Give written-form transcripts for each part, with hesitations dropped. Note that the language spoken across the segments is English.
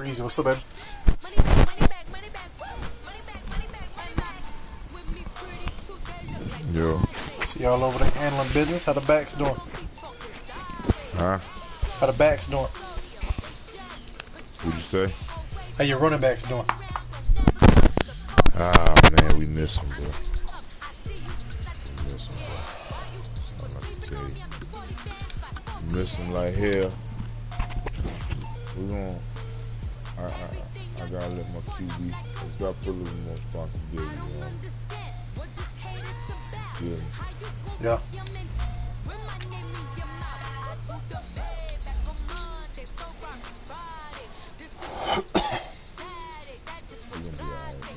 Breezy, what's up, baby? Yo. See y'all over there handling business. How the backs doing? Huh? How the backs doing? What'd you say? How your running backs doing? Ah, man, we miss him, bro. We miss him, bro. I'm about to tell you. We miss him like hell. We gon' I gotta let my QB, let's gotta put a little more responsibility on him. Yeah. Yeah. We're gonna be alright, man.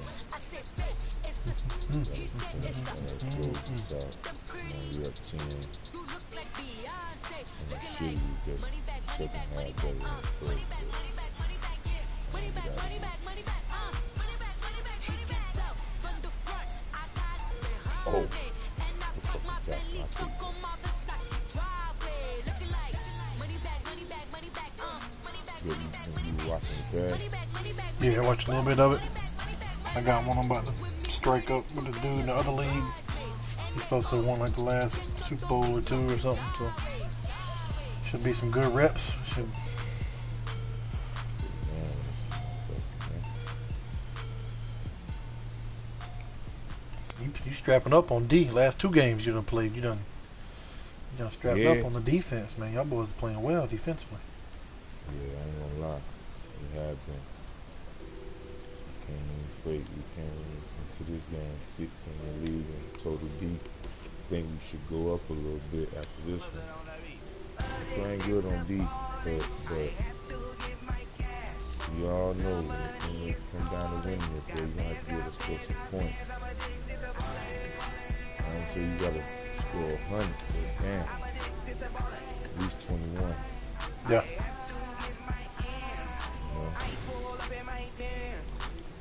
We up 10. And the shit is just second half better than the first. Oh. You watching the bag? Yeah, watch a little bit of it. I got one I'm about to strike up with this dude in the other league. He's supposed to have won like the last Super Bowl or two or something, so should be some good reps. You strapping up on D. Last two games you done played. You done strapped up on the defense, man. Y'all boys are playing well defensively. Yeah, I ain't gonna lie. We have been. We came into this game 6 in the league in total D. I think we should go up a little bit after this one. We're playing good on D, but you all know when it comes down to winning it, you're gonna have to be able to score some points. So you gotta score 100, but damn, at least 21. Yeah.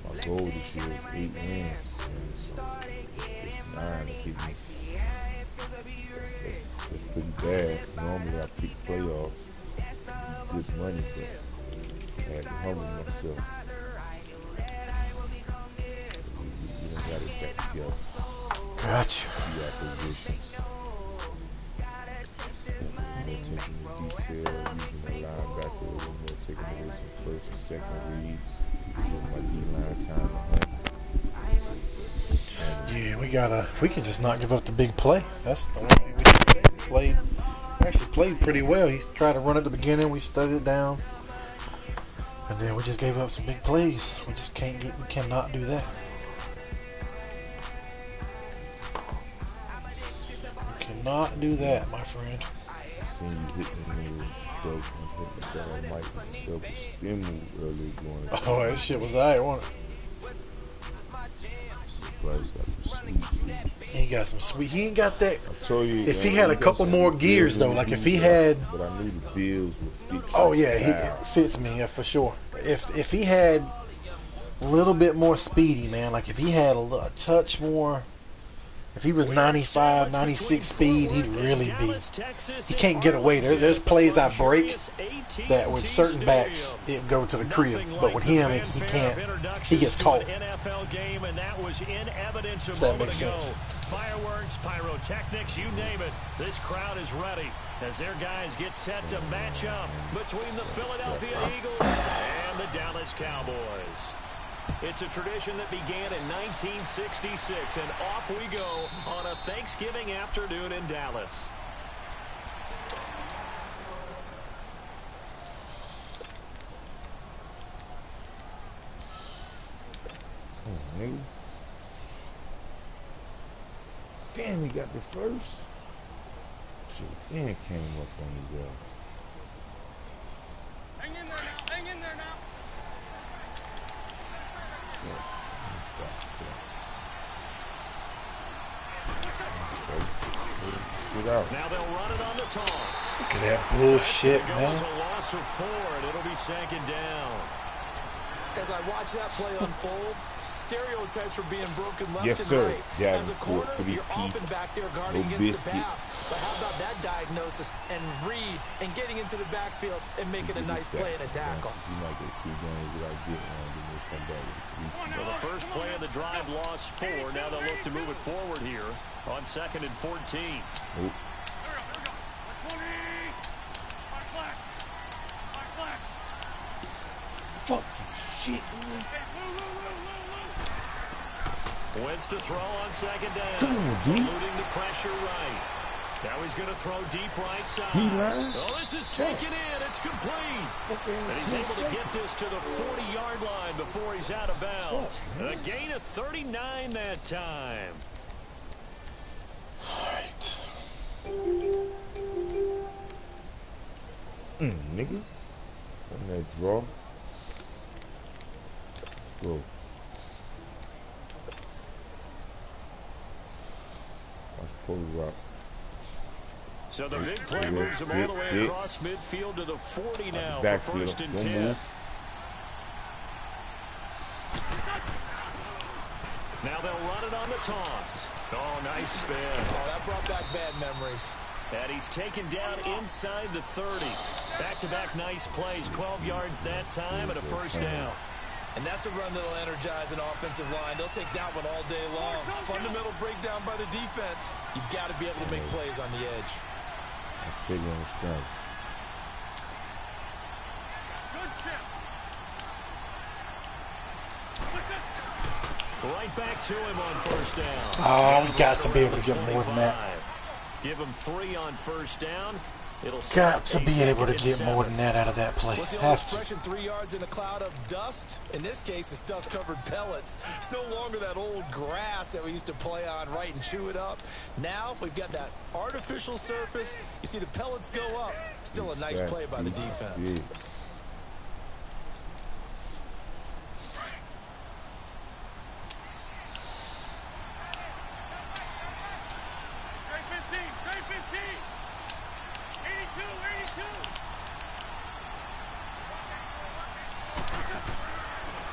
My goal this year is 8 wins, so it's 9 to keep me. That's pretty bad. Normally I pick playoffs, good money, but I had to humble myself. You don't got it back together. Gotcha. Key acquisitions. Taking the detail, using the linebacker a little more, taking away some first and second reads. My D-line time Yeah, we gotta. If we could just not give up the big play, that's the only thing we played. Actually played pretty well. He tried to run at the beginning. We studied it down, and then we just gave up some big plays. We just can't. We cannot do that. We cannot do that, my friend. Seen you hitting me with Mike spin move earlier going. Oh, that shit was alright, wasn't it? He got some sweet. He ain't got that. I told you, if he had a couple more gears though, like if he had. But I knew the Bills would fit. Oh yeah, it fits me, yeah, for sure. If he had a little bit more speedy, man, like if he had a touch more. If he was 95, 96 speed, he'd really be. He can't get away. There's plays I break that with certain backs, it go to the crib. But with him, he can't. He gets caught. If that makes sense. Fireworks, pyrotechnics, you name it. This crowd is ready as their guys get set to match up between the Philadelphia Eagles and the Dallas Cowboys. It's a tradition that began in 1966, and off we go on a Thanksgiving afternoon in Dallas. Oh, nigga. Damn, he got the first. Shit, then came up on his ass. Hang in there now, hang in there now. Now they'll run it on the toss. Look at that bullshit, man. It's a loss of 4, and it'll be second down. As I watch that play unfold, stereotypes are being broken left yes, and sir. right. Yeah, as a corner, you're often back there guarding against the pass. But how about that diagnosis and read and getting into the backfield and making a nice play and a tackle? You might get 2 games without getting one, then we'll come back with 3. Well, the first play of the drive lost 4. Now they'll look to move it forward here on 2nd and 14. Nope. Fuck shit, man. Wentz to throw on 2nd down. Come on, D. Eluding the pressure right. Now he's going to throw deep right side. D-line. Oh, this is taken in. It's complete. And he's able to get this to the 40-yard line before he's out of bounds. A gain of 39 that time. All right. Nigga. On that draw. Go. That's Polo Rock. So the big play moves him all the way across midfield to the 40 now for 1st and 10. Now they'll run it on the toss. Oh, nice spin. Oh, that brought back bad memories. And he's taken down inside the 30. Back-to-back nice plays. 12 yards that time and a 1st down. And that's a run that'll energize an offensive line. They'll take that one all day long. Fundamental breakdown by the defense. You've got to be able to make plays on the edge. I'll take you on the scrum. Right back to him on 1st down. Oh, we got to be able to get more than that. Give him 3 on 1st down. It'll Got to be able to get more than that out of that play. What's the old Have to. expression, 3 yards in a cloud of dust? In this case, it's dust-covered pellets. It's no longer that old grass that we used to play on, right, and chew it up. Now we've got that artificial surface. You see the pellets go up. Still a nice play by the defense. Yeah.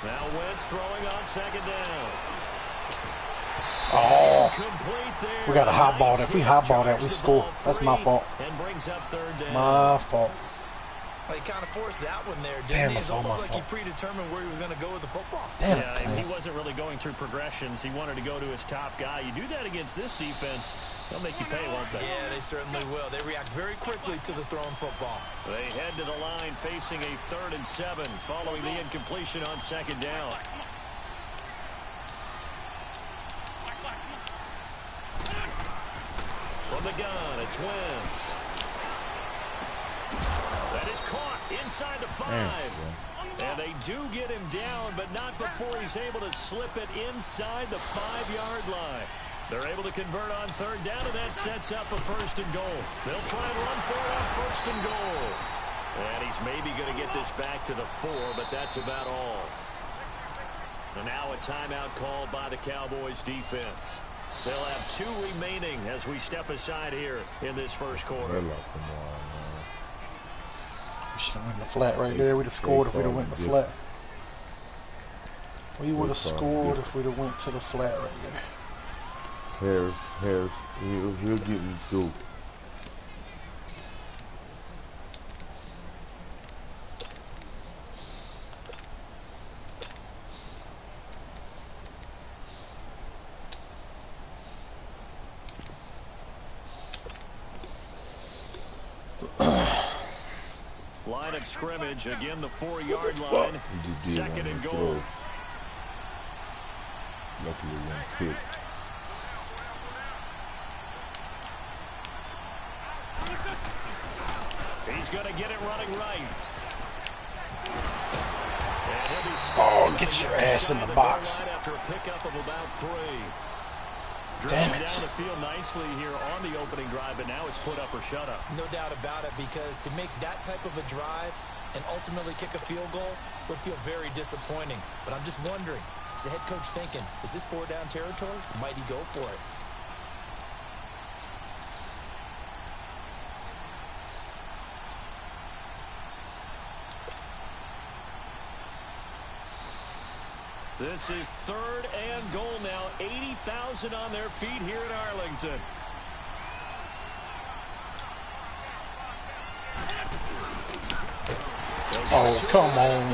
Now Wentz throwing on 2nd down. Oh, Complete there. we got a hot ball. If we hot ball that, we score. That's my fault. And brings up 3rd down. My fault. Well, he kind of forced that one there, didn't Damn, he? it's It's all my almost like he fault. predetermined where he was going to go with the football. Damn Yeah, it, and he man. wasn't really going through progressions. He wanted to go to his top guy. You do that against this defense, they'll make you pay, won't they? Yeah, they certainly will. They react very quickly to the thrown football. They head to the line facing a 3rd and 7 following the incompletion on 2nd down. From the gun, it's Wentz. That is caught inside the 5. And they do get him down, but not before he's able to slip it inside the 5-yard line. They're able to convert on 3rd down, and that sets up a 1st and goal. They'll try and run for it on 1st and goal. And he's maybe going to get this back to the 4, but that's about all. And now a timeout called by the Cowboys defense. They'll have 2 remaining as we step aside here in this 1st quarter. We should have went in the flat right there. We'd have scored if we'd have went in the flat. We would have scored if we'd have went to the flat right there. Harris, he'll get me through. Line of scrimmage, again the 4-yard line. 2nd and goal. Luckily, one pick. He's going to get it running right. Oh, get your ass in the box. After a pickup of about 3. Damn it. Down the field nicely here on the opening drive, but now it's put up or shut up. No doubt about it, because to make that type of a drive and ultimately kick a field goal would feel very disappointing. But I'm just wondering, is the head coach thinking, is this 4-down territory? Might he go for it? This is 3rd and goal now. 80,000 on their feet here in Arlington. Oh, come on.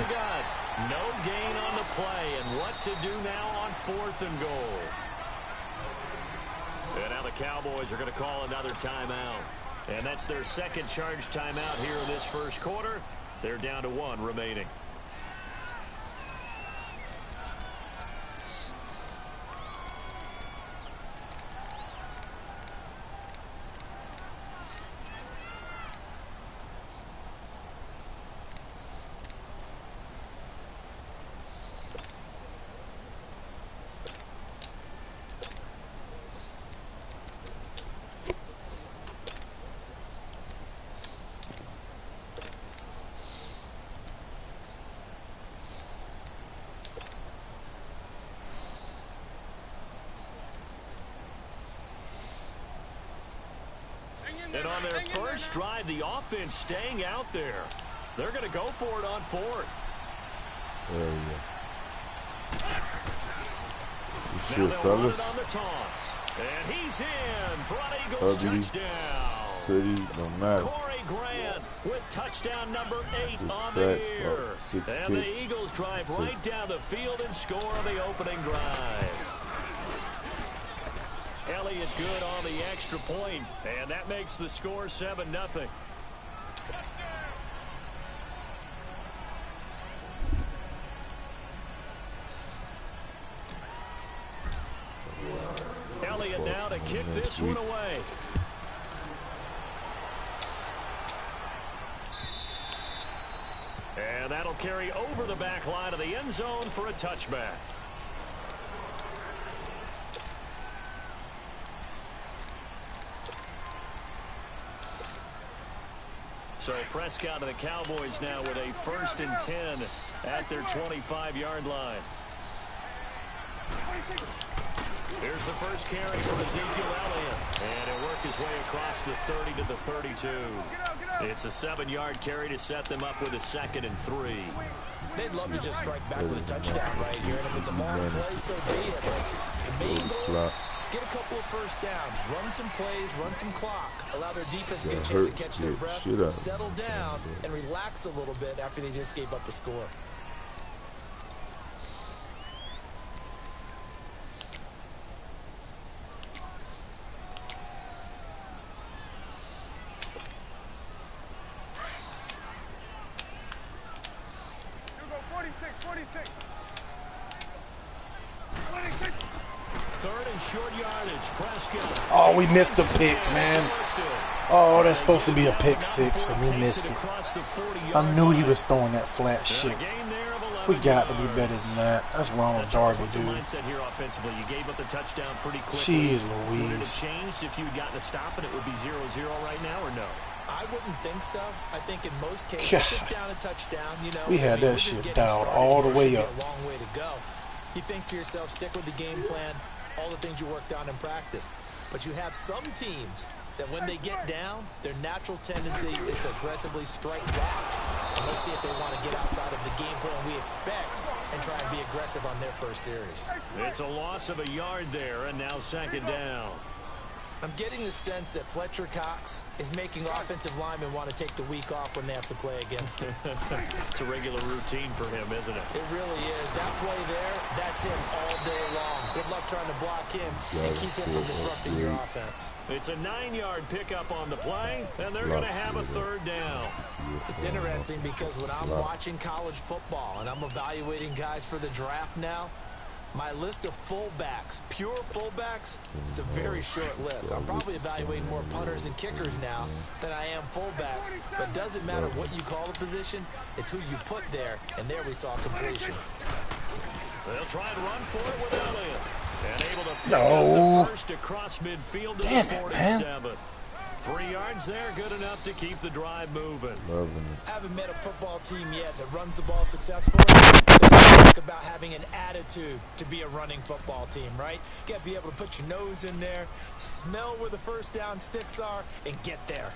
No gain on the play, and what to do now on 4th and goal. And now the Cowboys are going to call another timeout. And that's their second charge timeout here in this first quarter. They're down to 1 remaining. And on their first drive, the offense staying out there. They're going to go for it on 4th. There we go. Now Shit, they'll run it on the toss. And he's in for an Eagles touchdown. City, no matter. Corey Grant with touchdown number 8 on the year. And the Eagles drive right down the field and score on the opening drive. Elliott good on the extra point, and that makes the score 7-0. Elliott now to kick this one away. And that'll carry over the back line of the end zone for a touchback. So Prescott and the Cowboys now with a 1st and 10 at their 25-yard line. Here's the first carry from Ezekiel Elliott. And he'll work his way across the 30 to the 32. It's a 7-yard carry to set them up with a 2nd and 3. They'd love to just strike back with a touchdown right here. And if it's a long play, so be it. The main goal, get a couple of first downs, run some plays, run some clock, allow their defense to get a chance to catch their breath, settle down, and relax a little bit after they just gave up a score. Oh, we missed the pick, man. Oh, that's supposed to be a pick 6, and we missed it. I knew he was throwing that flat shit. We got to be better than that. That's wrong with Darby, dude. Jeez Louise. Would it have changed if you had gotten a stop and it would be 0-0 right now, or no? I wouldn't think so. I think in most cases, just down a touchdown, you know. We had that shit dialed all the way up. A long way to go. You think to yourself, stick with the game plan, all the things you worked on in practice. But you have some teams that when they get down, their natural tendency is to aggressively strike back. And let's see if they want to get outside of the game plan we expect and try and be aggressive on their first series. It's a loss of a yard there, and now 2nd down. I'm getting the sense that Fletcher Cox is making offensive linemen want to take the week off when they have to play against him. It's a regular routine for him, isn't it? It really is. That play there, that's him all day long. Good luck trying to block him and keep him from disrupting your offense. It's a 9-yard pickup on the play, and they're going to have a 3rd down. It's interesting because when I'm watching college football and I'm evaluating guys for the draft now, my list of fullbacks, pure fullbacks, it's a very short list. I'm probably evaluating more punters and kickers now than I am fullbacks. But it doesn't matter what you call the position, it's who you put there, and there we saw completion. They'll try and run for it with Elliott. And able to pick up the first across midfield to the 47. 3 yards there, good enough to keep the drive moving. I haven't met a football team yet that runs the ball successfully. Talk about having an attitude to be a running football team, right? You got to be able to put your nose in there, smell where the first down sticks are, and get there.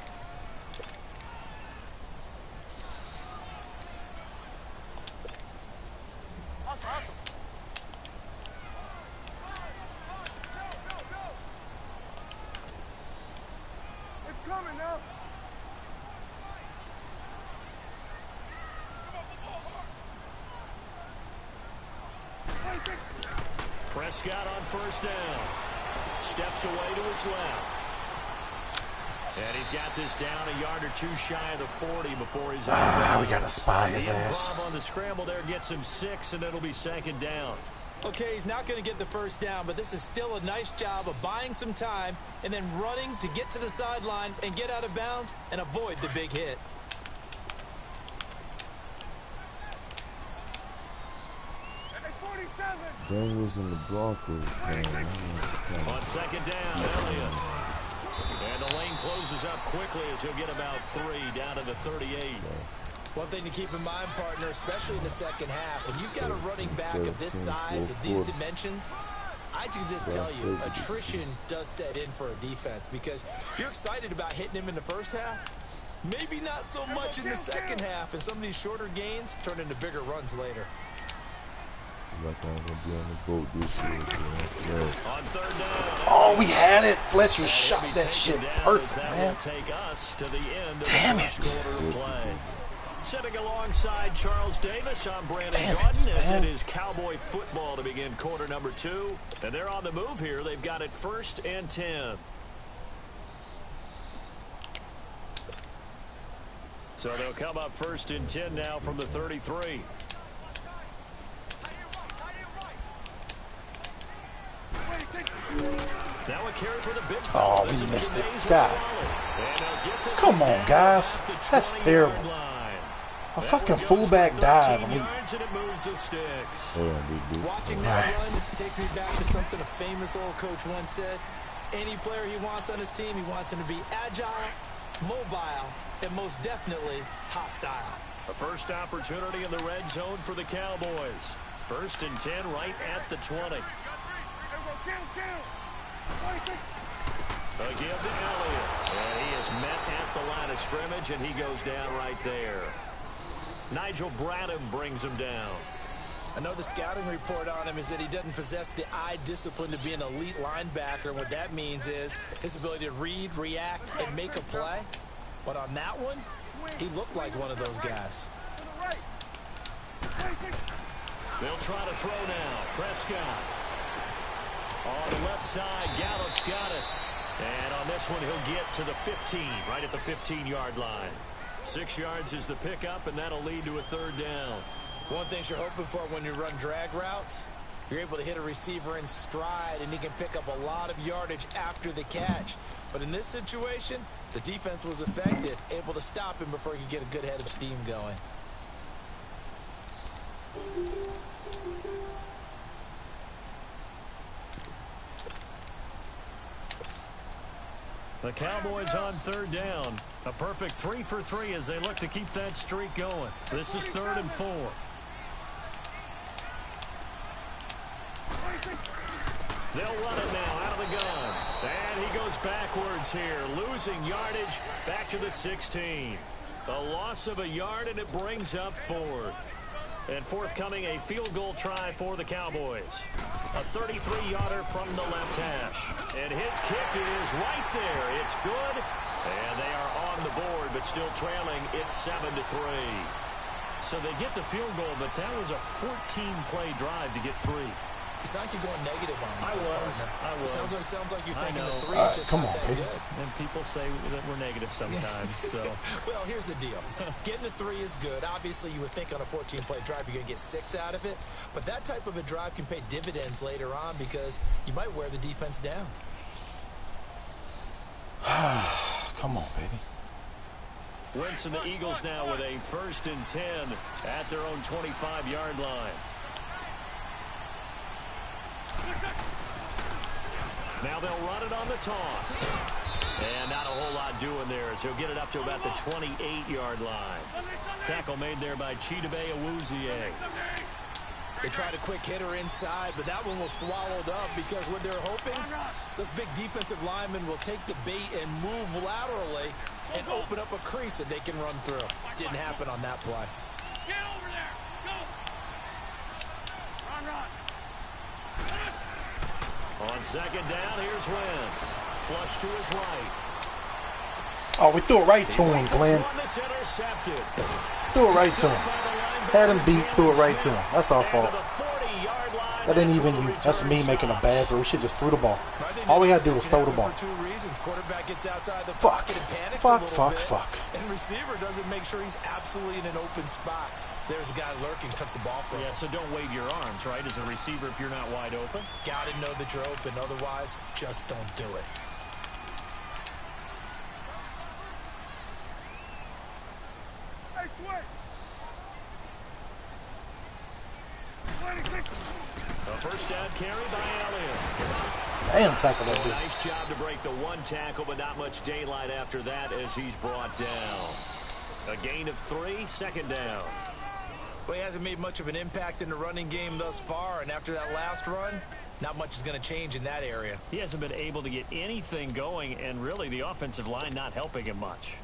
Prescott on first down. Steps away to his left. And he's got this down a yard or two shy of the 40 before he's out. We got to spy his ass. On the scramble there gets him 6, and it'll be second down. Okay, he's not going to get the first down, but this is still a nice job of buying some time and then running to get to the sideline and get out of bounds and avoid the big hit. Daniels in the Broncos. On second down, Elliott. And the lane closes up quickly as he'll get about 3 down to the 38. One thing to keep in mind, partner, especially in the second half, when you've got a running back of this size, of these dimensions, I can just tell you, attrition does set in for a defense because you're excited about hitting him in the first half. Maybe not so much in the second half, and some of these shorter gains turn into bigger runs later. Like I'm gonna be on the boat this year. On third down. Oh, we had it. Fletcher shot that shit perfect, man. Take us to the end of Damn the it. first quarter of play. Sitting alongside Charles Davis, I'm Brandon Gordon as it is Cowboy football to begin quarter number 2. And they're on the move here. They've got it 1st and 10. So they'll come up 1st and 10 now from the 33. Now a carry for the big. Oh, we missed it. God. Come on, guys. That's terrible. A fucking fullback dive. Watching that run takes me back to something a famous old coach once said. Any player he wants on his team, he wants him to be agile, mobile, and most definitely hostile. A first opportunity in the red zone for the Cowboys. 1st and 10 right at the 20. Again to Elliott. And he is met at the line of scrimmage, and he goes down right there. Nigel Bradham brings him down. I know the scouting report on him is that he doesn't possess the eye discipline to be an elite linebacker. And what that means is his ability to read, react, and make a play. But on that one, he looked like one of those guys. They'll try to throw now. Prescott. On the left side, Gallup's got it. And on this one, he'll get to the 15, right at the 15-yard line. 6 yards is the pickup, and that'll lead to a 3rd down. One thing you're hoping for when you run drag routes, you're able to hit a receiver in stride, and he can pick up a lot of yardage after the catch. But in this situation, the defense was effective, able to stop him before he could get a good head of steam going. The Cowboys on 3rd down. A perfect 3 for 3 as they look to keep that streak going. This is 3rd and 4. They'll run it now out of the gun. And he goes backwards here, losing yardage back to the 16. A loss of a yard, and it brings up 4th. And forthcoming, a field goal try for the Cowboys. A 33-yarder from the left hash. And his kick is right there. It's good. And they are on the board, but still trailing. It's 7-3. So they get the field goal, but that was a 14-play drive to get 3. It's not like you're going negative on me. I was. Sounds like you're thinking the 3 is just come not on, that baby. good. And people say that we're negative sometimes. So. Well, here's the deal. Getting the 3 is good. Obviously, you would think on a 14-play drive you're going to get 6 out of it. But that type of a drive can pay dividends later on because you might wear the defense down. Come on, baby. Wentz and the Eagles now with a 1st and 10 at their own 25-yard line. Now they'll run it on the toss. And not a whole lot doing there as he'll get it up to about the 28-yard line. Tackle made there by Chidobe Awuzie. They tried a quick hitter inside, but that one was swallowed up because what they're hoping, those big defensive linemen will take the bait and move laterally and open up a crease that they can run through. Didn't happen on that play. Get over there. Go. Run. On 2nd down, here's Wentz. Flush to his right. Oh, we threw it right to him, Glenn. That's intercepted. Threw it right to him. Had him beat, threw it right to him. That's our fault. The 40-yard line, That ain't even you. That's me making a bad throw. We should just throw the ball. All we gotta do is throw the ball. Fuck. Fuck. And receiver doesn't make sure he's absolutely in an open spot. So there's a guy lurking, took the ball from him. Yeah, so don't wave your arms, right, as a receiver if you're not wide open. Gotta know that you're open. Otherwise, just don't do it. A first down carry by Elliott. Damn, tackle that dude. Nice job to break the one tackle, but not much daylight after that as he's brought down. A gain of 3, second down. Well, he hasn't made much of an impact in the running game thus far, and after that last run, not much is going to change in that area. He hasn't been able to get anything going, and really the offensive line not helping him much.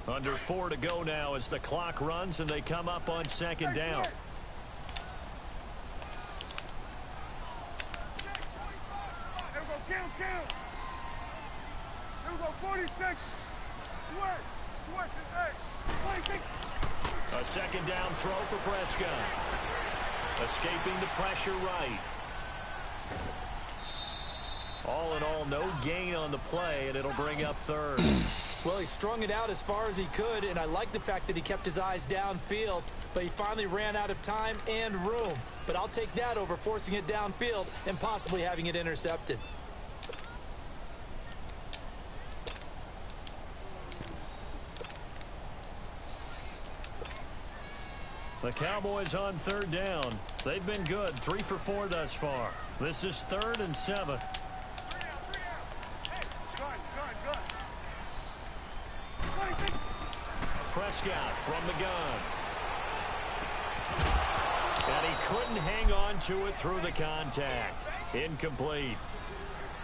Under 4 to go now as the clock runs and they come up on second down. A second down throw for Prescott. Escaping the pressure right. All in all, no gain on the play, and it'll bring up third. Well, he strung it out as far as he could, and I like the fact that he kept his eyes downfield, but he finally ran out of time and room. But I'll take that over forcing it downfield and possibly having it intercepted. The Cowboys on third down. They've been good, 3 for 4 thus far. This is 3rd and 7. Prescott from the gun. And he couldn't hang on to it through the contact. Incomplete.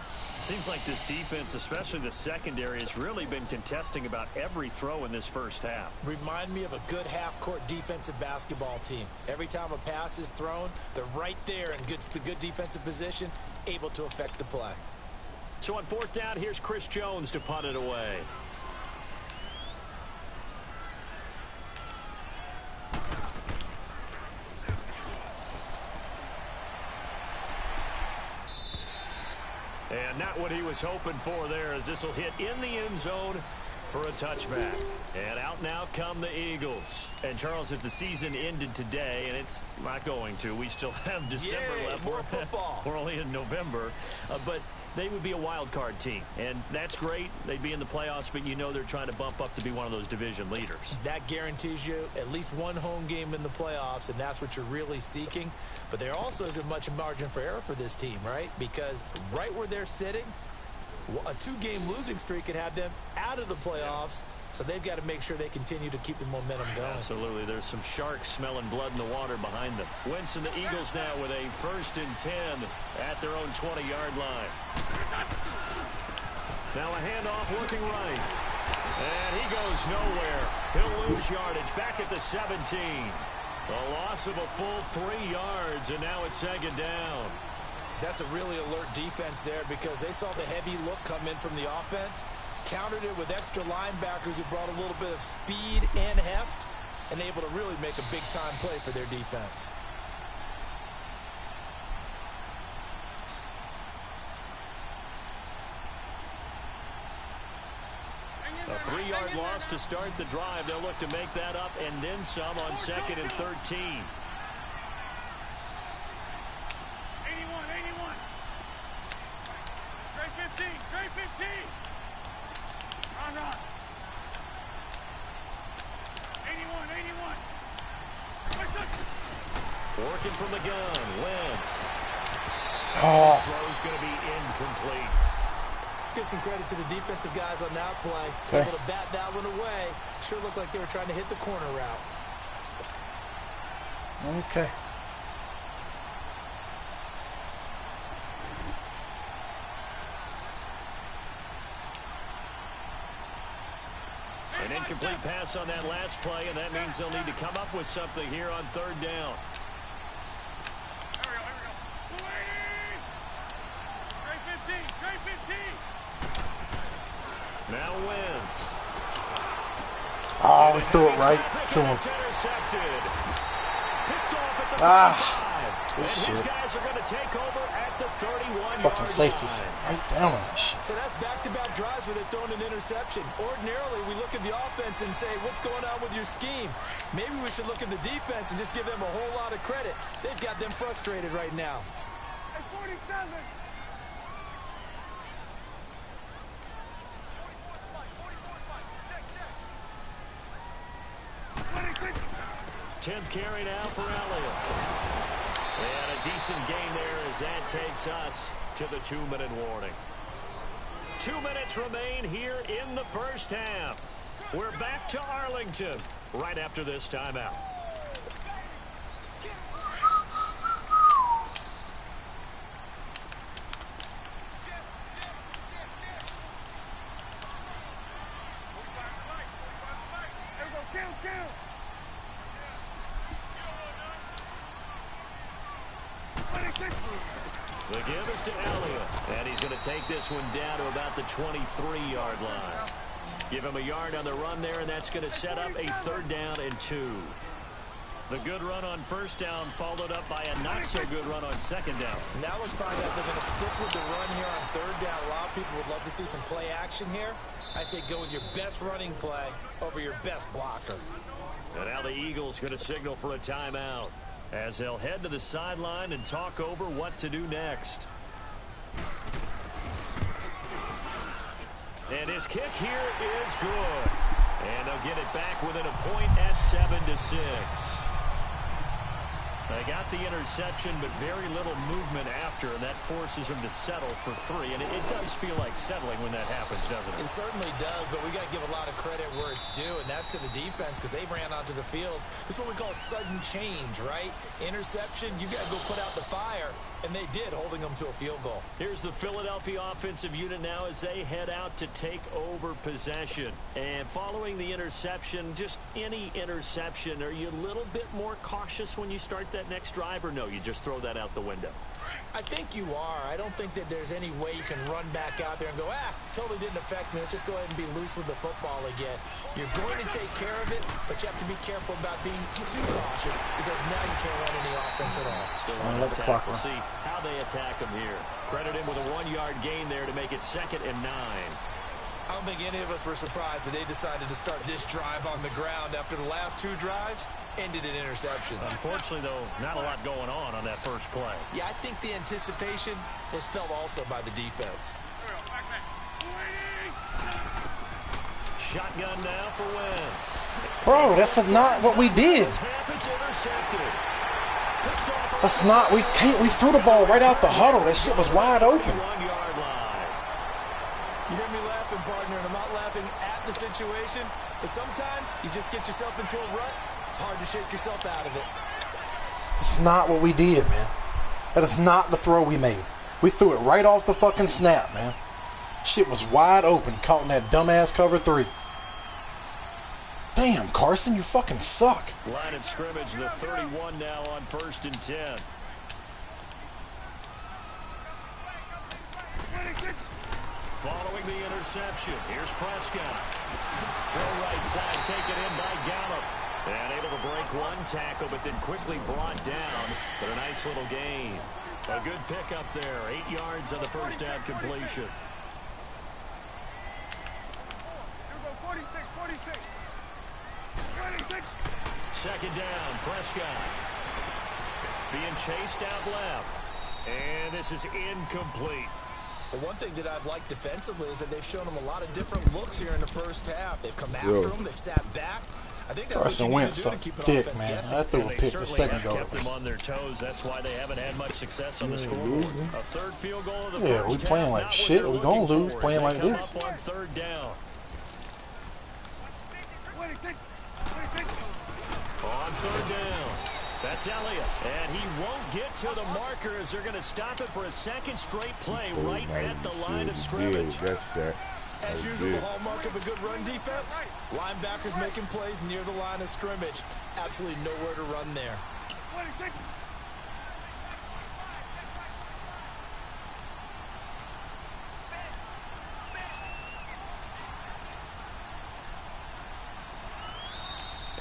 Seems like this defense, especially the secondary, has really been contesting about every throw in this first half. Remind me of a good half-court defensive basketball team. Every time a pass is thrown, they're right there in good defensive position, able to affect the play. So on 4th down, here's Chris Jones to punt it away. And not what he was hoping for there, as this will hit in the end zone for a touchback. And out now come the Eagles. And Charles, if the season ended today, and it's not going to, we still have December left. More football. We're only in November. But they would be a wild card team. And that's great. They'd be in the playoffs, but you know they're trying to bump up to be one of those division leaders. That guarantees you at least one home game in the playoffs, and that's what you're really seeking. But there also isn't much margin for error for this team, right? Because right where they're sitting, a 2-game losing streak could have them out of the playoffs. So they've got to make sure they continue to keep the momentum going. Absolutely. There's some sharks smelling blood in the water behind them. Wentz and the Eagles now with a 1st and 10 at their own 20-yard line. Now a handoff looking right. And he goes nowhere. He'll lose yardage back at the 17. A loss of a full 3 yards, and now it's 2nd down. That's a really alert defense there because they saw the heavy look come in from the offense, countered it with extra linebackers who brought a little bit of speed and heft, and able to really make a big-time play for their defense. A 3-yard loss to start the drive. They'll look to make that up and then some on 2nd and 13. 81. Trey 15. Run. 81. Working from the gun. Wentz. Oh. His throw's going to be incomplete. Let's give some credit to the defensive guys on that play. Okay. Able to bat that one away. Sure looked like they were trying to hit the corner route. Okay. An incomplete pass on that last play, and that means they'll need to come up with something here on 3rd down. Here we go. Trey 15. Now Wentz. Oh, we threw it right to him. Intercepted. Ah, good And shit. these guys are going to take over at the 31-yard Fucking safeties line. right down on that shit. So that's back-to-back drives where they've thrown an interception. Ordinarily, we look at the offense and say, what's going on with your scheme? Maybe we should look at the defense and just give them a whole lot of credit. They've got them frustrated right now. Hey, 47. 10th carry now for Elliott. And a decent gain there as that takes us to the 2-minute warning. 2 minutes remain here in the first half. We're back to Arlington right after this timeout. The give is to Elliott, and he's going to take this one down to about the 23-yard line. Give him a yard on the run there, and that's going to set up a 3rd down and 2. The good run on 1st down followed up by a not-so-good run on 2nd down. Now let's find out if they're going to stick with the run here on 3rd down. A lot of people would love to see some play action here. I say go with your best running play over your best blocker. And now the Eagles going to signal for a timeout as they'll head to the sideline and talk over what to do next. And his kick here is good. And they'll get it back within a point at 7-6. They got the interception, but very little movement after, and that forces them to settle for 3. And it does feel like settling when that happens, doesn't it? It certainly does, but we got to give a lot of credit where it's due, and that's to the defense because they ran onto the field. This is what we call sudden change, right? Interception, you got to go put out the fire, and they did, holding them to a field goal. Here's the Philadelphia offensive unit now as they head out to take over possession. And following the interception, just any interception, are you a little bit more cautious when you start that next drive, or no, you just throw that out the window? I think you are. I don't think that there's any way you can run back out there and go, totally didn't affect me. Let's just go ahead and be loose with the football again. You're going to take care of it, but you have to be careful about being too cautious because now you can't run any offense at all. Still on the clock. We'll see how they attack him here. Credit him with a 1-yard gain there to make it 2nd and 9. I don't think any of us were surprised that they decided to start this drive on the ground after the last 2 drives ended in interceptions. Unfortunately, though, not a lot going on that first play. Yeah, I think the anticipation was felt also by the defense. Shotgun now for Wentz. Bro, that's not what we did. That's not, we threw the ball right out the huddle. That shit was wide open. 1-yard line. You hear me laughing, partner, and I'm not laughing at the situation, but sometimes you just get yourself into a rut. It's hard to shake yourself out of it. That's not what we did, man. That is not the throw we made. We threw it right off the fucking snap, man. Shit was wide open, caught in that dumbass cover 3. Damn, Carson, you fucking suck. Line of scrimmage, the 31 now on 1st and 10. Following the interception, here's Prescott. Throw right side, taken in by Gallup. And able to break one tackle, but then quickly brought down. But a nice little gain. A good pickup there. 8 yards on the first down completion. 46. 2nd down, Prescott. Being chased out left. And this is incomplete. But one thing that I've liked defensively is that they've shown them a lot of different looks here in the first half. They've come after them. They've sat back. I think that's Carson what you need Wentz to do to sucked keep an dick, offense man. guessing. I threw a They pick the certainly second have goal. kept them on their toes. That's why they haven't had much success on the scoreboard. A 3rd field goal of the Yeah, first we half, playing like not shit. what We they're gonna looking lose for playing as they like come this. up on 3rd down. 26. On 3rd down, that's Elliott. And he won't get to the marker as they're going to stop it for a 2nd straight play right at the line of scrimmage. As usual, the hallmark of a good run defense, linebackers making plays near the line of scrimmage. Absolutely nowhere to run there. 26.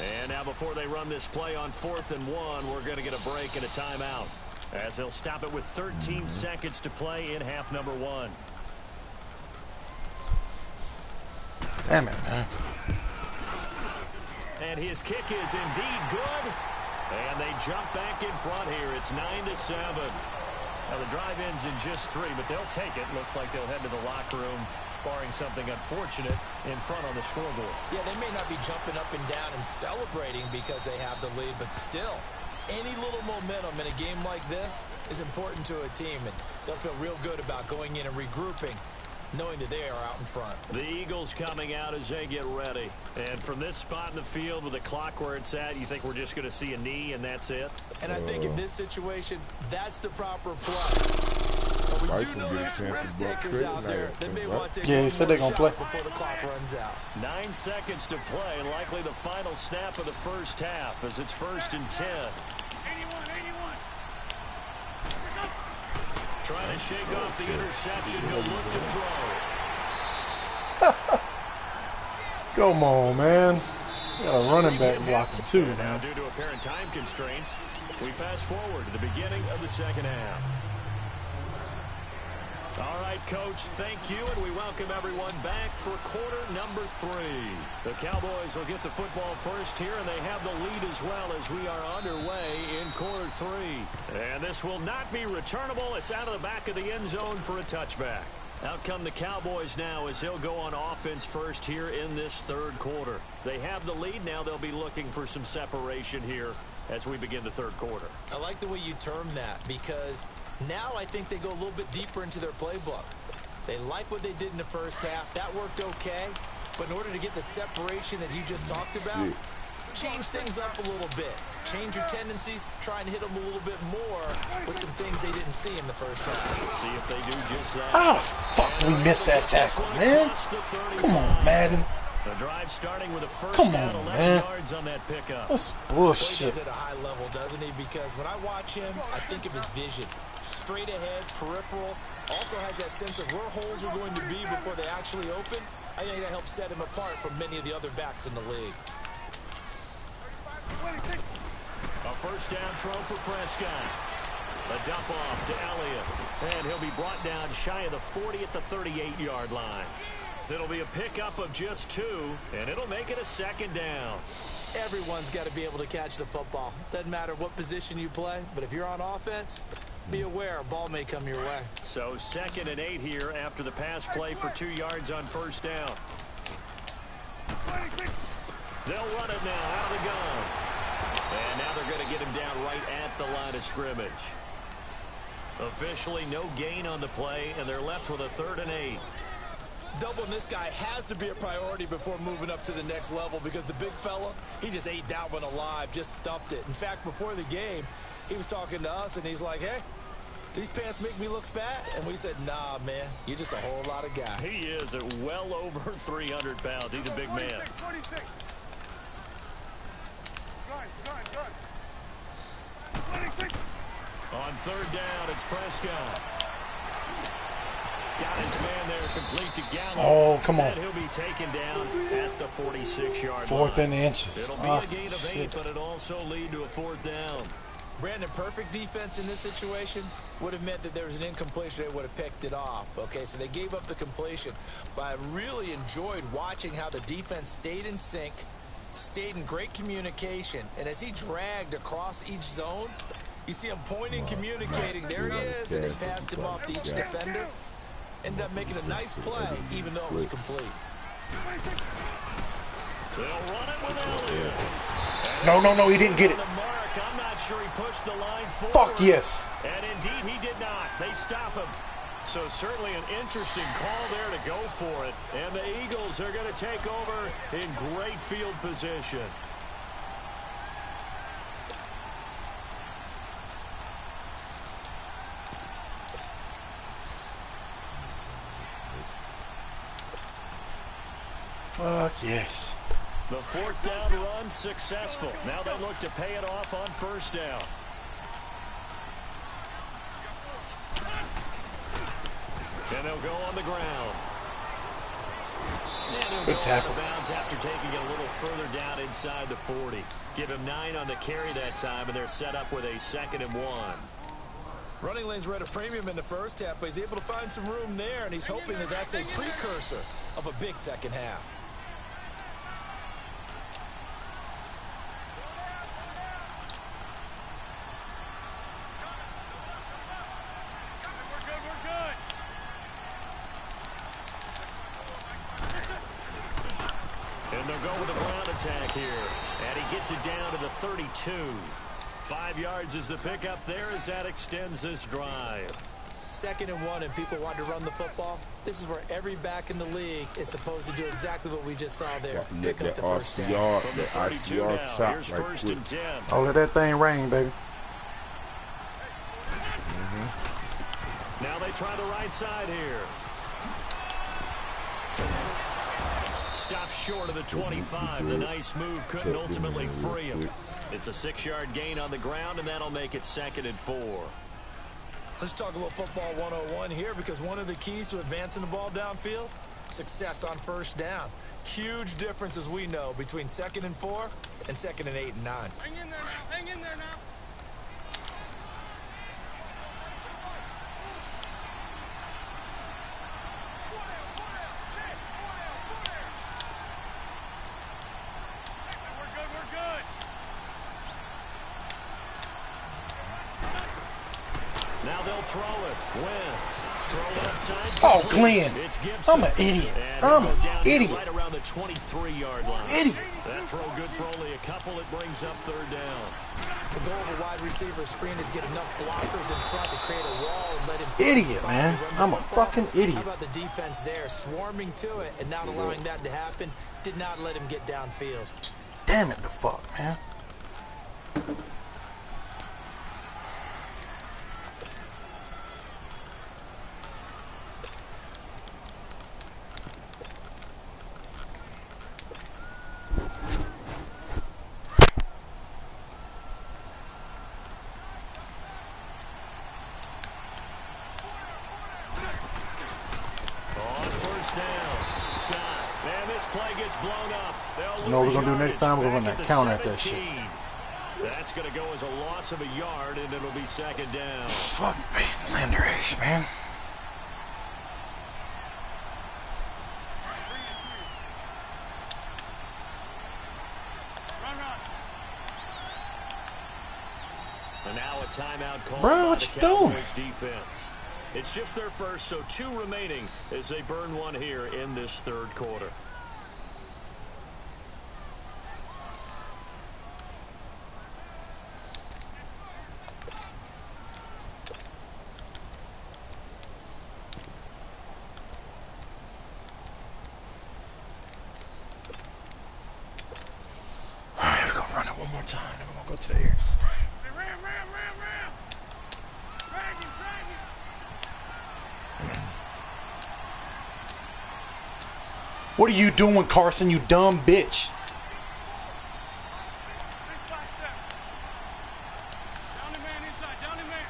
And now before they run this play on 4th and 1, we're going to get a break and a timeout, as they'll stop it with 13 seconds to play in half number 1. Damn it, man. And his kick is indeed good. And they jump back in front here. It's 9-7. Now the drive ends in just 3, but they'll take it. Looks like they'll head to the locker room, barring something unfortunate, in front on the scoreboard. Yeah, they may not be jumping up and down and celebrating because they have the lead, but still, any little momentum in a game like this is important to a team, and they'll feel real good about going in and regrouping, knowing that they are out in front. The Eagles coming out as they get ready. And from this spot in the field with the clock where it's at, you think we're just going to see a knee and that's it? And I think in this situation, that's the proper play. But we do know there's some risk takers out there that may want to take he said they're going to play before the clock runs out. 9 seconds to play, likely the final snap of the first half as it's 1st and 10. 81. Trying to shake off the interception. He'll look to throw. Come on, man. Got a running back blocking too, Now, man. due to apparent time constraints, we fast forward to the beginning of the second half. All right, Coach, thank you, and we welcome everyone back for quarter number 3. The Cowboys will get the football first here, and they have the lead as well as we are underway in quarter 3. And this will not be returnable. It's out of the back of the end zone for a touchback. Out come the Cowboys now as they'll go on offense first here in this 3rd quarter. They have the lead. Now they'll be looking for some separation here as we begin the 3rd quarter. I like the way you term that because now I think they go a little bit deeper into their playbook. They like what they did in the first half. That worked okay. But in order to get the separation that you just talked about, change things up a little bit. Change your tendencies. Try and hit them a little bit more with some things they didn't see in the first half. See if they do just that. How the fuck do we miss that tackle, man? Come on, Madden. The drive starting with a first Come down, on, 11 man. yards on that pickup. That's He bullshit. does it at a high level, doesn't he? Because when I watch him, I think of his vision. Straight ahead, peripheral. Also has that sense of where holes are going to be before they actually open. I think that helps set him apart from many of the other backs in the league. A first down throw for Prescott. A dump off to Elliott. And he'll be brought down shy of the 40 at the 38-yard line. It'll be a pickup of just 2, and it'll make it a 2nd down. Everyone's got to be able to catch the football. Doesn't matter what position you play, but if you're on offense, be aware a ball may come your way. So 2nd and 8 here after the pass play for 2 yards on first down. They'll run it now out of the gun. And now they're going to get him down right at the line of scrimmage. Officially no gain on the play, and they're left with a 3rd and 8. Doubling this guy has to be a priority before moving up to the next level because the big fella, he just ate that one alive, just stuffed it. In fact, before the game, he was talking to us, and he's like, hey, these pants make me look fat? And we said, nah, man, you're just a whole lot of guy. He is at well over 300 pounds. He's a big man. 46. Good. 26. On 3rd down, it's Prescott. Got his man there, complete to Gallup. Oh, come on. And he'll be taken down at the 46-yard line. 4th and inches. It'll be a gain of 8, but it'll also lead to a 4th down. Brandon, perfect defense in this situation would have meant that there was an incompletion. They would have picked it off. Okay, so they gave up the completion. But I really enjoyed watching how the defense stayed in sync, stayed in great communication. And as he dragged across each zone, you see him pointing, communicating. There he is, and he passed him off to each defender. Ended up making a nice play, even though it was complete. They'll run it with Elliott. No, he didn't get it. I'm not sure he pushed the line forward. Fuck yes. And indeed, he did not. They stop him. So certainly an interesting call there to go for it. And the Eagles are going to take over in great field position. Fuck yes. The 4th down run successful. Now they look to pay it off on first down. And they'll go on the ground. And he'll will Good go tackle. out of bounds after taking it a little further down inside the 40. Give him 9 on the carry that time, and they're set up with a 2nd and 1. Running lanes were at a premium in the first half, but he's able to find some room there, and he's hoping that that's a precursor of a big second half. And they'll go with a ground attack here. And he gets it down to the 32. 5 yards is the pickup there as that extends this drive. 2nd and 1, and people want to run the football. This is where every back in the league is supposed to do exactly what we just saw there. Pick up the first down. From the 32 now, here's 1st and 10. Oh, let that thing rain, baby. Now they try the right side here. Stops short of the 25. The nice move couldn't ultimately free him. It's a 6-yard gain on the ground, and that'll make it 2nd and 4. Let's talk a little football 101 here, because one of the keys to advancing the ball downfield, success on first down. Huge difference, as we know, between 2nd and 4 and 2nd and 8 and 9. Hang in there now. Hang in there now. Now they'll throw it. Wentz. Throw left side. Oh, Glenn. It's Gibson. I'm an idiot. And I'm he'll go down an here idiot. right around the 23-yard line. Idiot. That throw good for only a couple. It brings up 3rd down. The goal of a wide receiver screen is get enough blockers in front to create a wall and let him... Idiot, man. I'm a fucking idiot. How about the defense there, swarming to it and not allowing that to happen? Did not let him get downfield. Damn it, the fuck, man. You know what we're going to do next time? We're going to run that counter at that shit. That's going to go as a loss of a yard, and it'll be 2nd down. Fuck Peyton Landerish, man. And now a timeout call Bro, by what the you doing? Cowboys defense. It's just their first, so 2 remaining as they burn one here in this 3rd quarter. Alright, we're going to run it one more time, then we're going to go to the air. Ram. Drag him. What are you doing, Carson, you dumb bitch? Big flat step. Down the man inside. Down the man.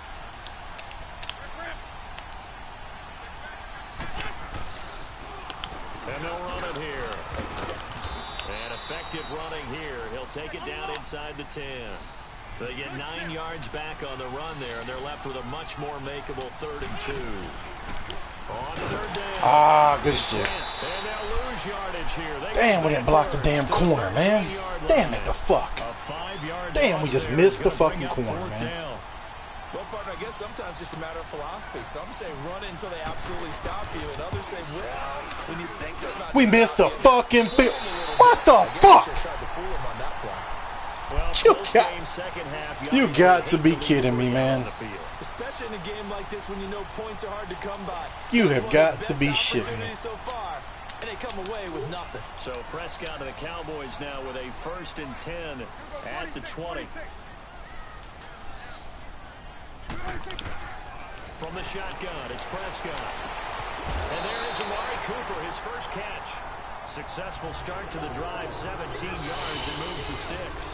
Rip. And they'll run it here. And effective running here. He'll take it down inside the 10. They get 9 yards back on the run there, and they're left with a much more makeable 3rd and 2. On 3rd down. Ah, good shit. And they'll lose yardage here. Damn, we didn't block the damn corner, man. Damn it, the fuck. Damn, we just missed the fucking corner, man. Well, partner, I guess sometimes it's just a matter of philosophy. Some say run until they absolutely stop you, and others say, well, when you think they're not... We missed the fucking field. What the fuck? You got to be kidding me, man. Especially in a game like this when you know points are hard to come by. You have got to be shitting me. So far, and they come away with nothing. So Prescott and the Cowboys now with a 1st and 10 at the 20. From the shotgun, it's Prescott. And there is Amari Cooper, his first catch. Successful start to the drive, 17 yards, and moves the sticks.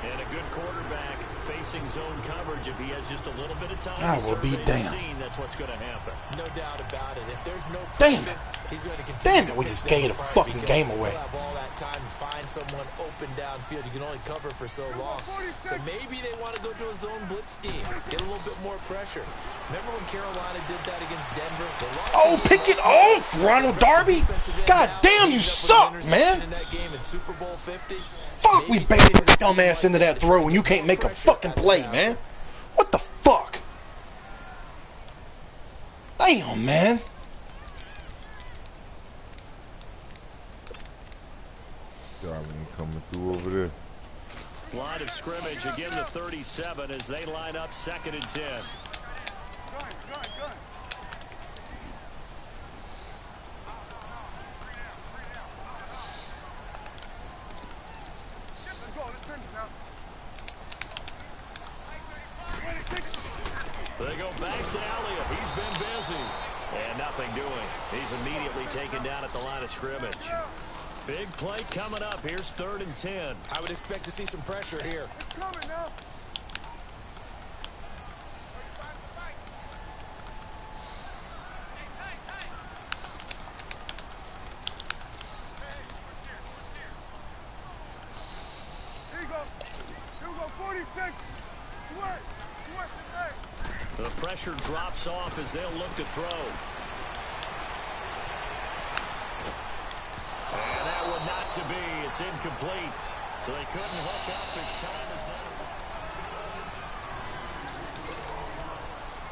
And a good quarterback facing zone coverage, if he has just a little bit of time, I will be damned. That's what's going to happen. No doubt about it. If there's no Damn pressure, it. he's going to continue. Damn it, we just gave the fucking game away. He'll have all that time to find someone open downfield. You can only cover for so long. So maybe they want to go to a zone blitz scheme, get a little bit more pressure. Remember when Carolina did that against Denver? Oh, pick it off, Ronald Darby. God damn, you suck, man. In that game in Super Bowl 50. Fuck, we baited this dumbass into that throw and you can't make a fucking play, man. What the fuck? Damn, man. Darwin coming through over there. Line of scrimmage, again the 37 as they line up 2nd and 10. They go back to Elliott. He's been busy. And nothing doing. He's immediately taken down at the line of scrimmage. Big play coming up. Here's 3rd and 10. I would expect to see some pressure here. It's coming now. Here you go. Here we go. 46. Sweat. Sweat today. The pressure drops off as they'll look to throw. And that one not to be. It's incomplete. So they couldn't hook up as time is now.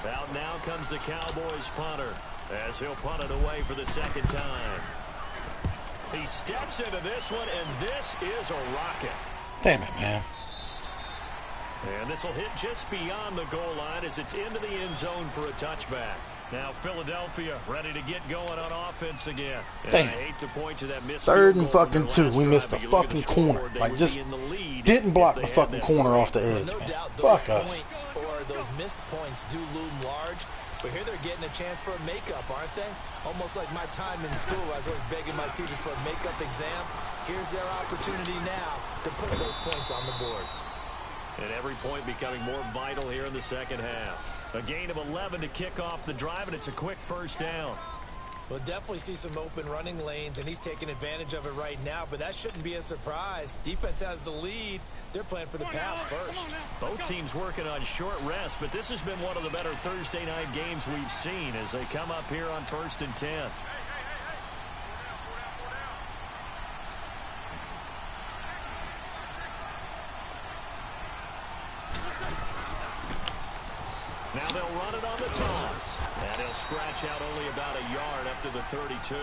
Out now comes the Cowboys punter as he'll punt it away for the 2nd time. He steps into this one, and this is a rocket. Damn it, man. And this will hit just beyond the goal line as it's into the end zone for a touchback. Now Philadelphia ready to get going on offense again. And damn. I hate to point to that missed 3rd field and goal fucking from their 2. We last missed the drive, but you look at fucking scoreboard, corner. they Like, would just be in the lead didn't if block they the had fucking that corner football. off the edge, No man. doubt those Fuck us. points or those missed points do loom large, but here they're getting a chance for a makeup, aren't they? Almost like my time in school. I was always begging my teachers for a makeup exam. Here's their opportunity now to put those points on the board. And every point becoming more vital here in the 2nd half. A gain of 11 to kick off the drive, and it's a quick 1st down. We'll definitely see some open running lanes, and he's taking advantage of it right now, but that shouldn't be a surprise. Defense has the lead. They're playing for the pass first. Both teams working on short rest, but this has been one of the better Thursday night games we've seen as they come up here on 1st and 10. Now they'll run it on the toss. And he'll scratch out only about a yard up to the 32.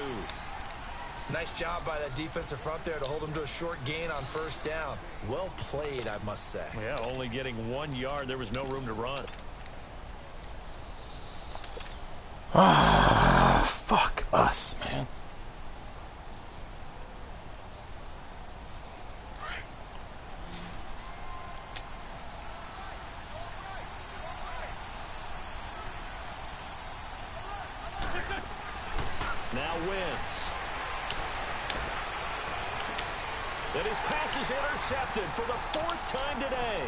Nice job by that defensive front there to hold him to a short gain on 1st down. Well played, I must say. Yeah, only getting 1 yard. There was no room to run. Ah, fuck us, man. Now Wentz. And his pass is intercepted for the 4th time today.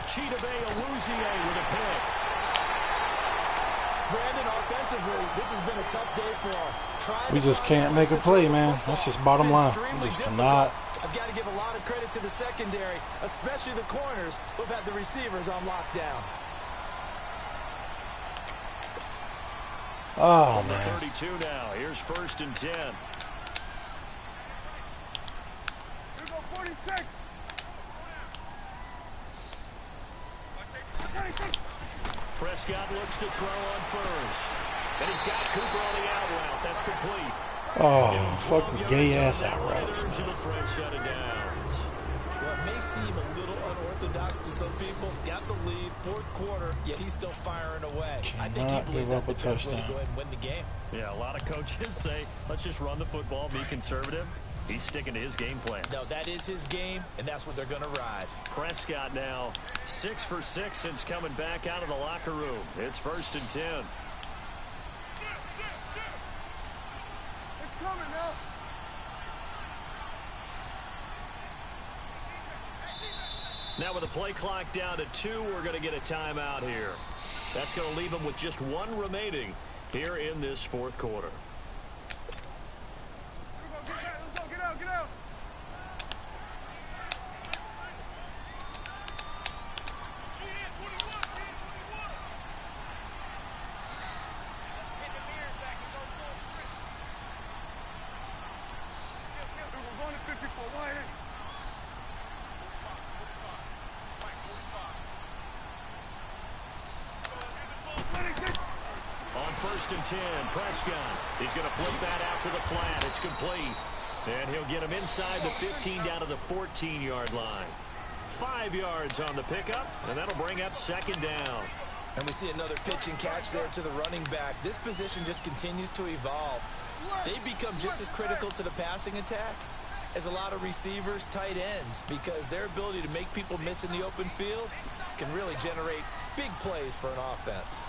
Chidobe Awuzie with a pick. Brandon, offensively, this has been a tough day for him. We just can't make a play, man. That's just bottom line. We just cannot. I've got to give a lot of credit to the secondary, especially the corners who've had the receivers on lockdown. Oh, man. 32 now. Here's 1st and 10. Here we go. 46. Prescott looks to throw on 1st. And he's got Cooper on the out route. That's complete. Oh, fucking gay-ass out routes, man. Shut it down. Well, it may seem a little unorthodox to some people. Got the lead, 4th quarter, yet he's still firing away. I think he Cannot believes give that's up the a best way to touchdown. go ahead and win the game. Yeah, a lot of coaches say, let's just run the football, be conservative. He's sticking to his game plan. No, that is his game, and that's what they're going to ride. Prescott now 6 for 6 since coming back out of the locker room. It's 1st and 10. It's coming now. Now with the play clock down to 2, we're going to get a timeout here. That's going to leave them with just 1 remaining here in this fourth quarter. Get out, get out. On 1st and 10, Prescott. He's going to flip that out to the flat. It's complete. And he'll get him inside the 15 down to the 14-yard line. 5 yards on the pickup, and that'll bring up 2nd down. And we see another pitch and catch there to the running back. This position just continues to evolve. They become just as critical to the passing attack as a lot of receivers, tight ends, because their ability to make people miss in the open field can really generate big plays for an offense.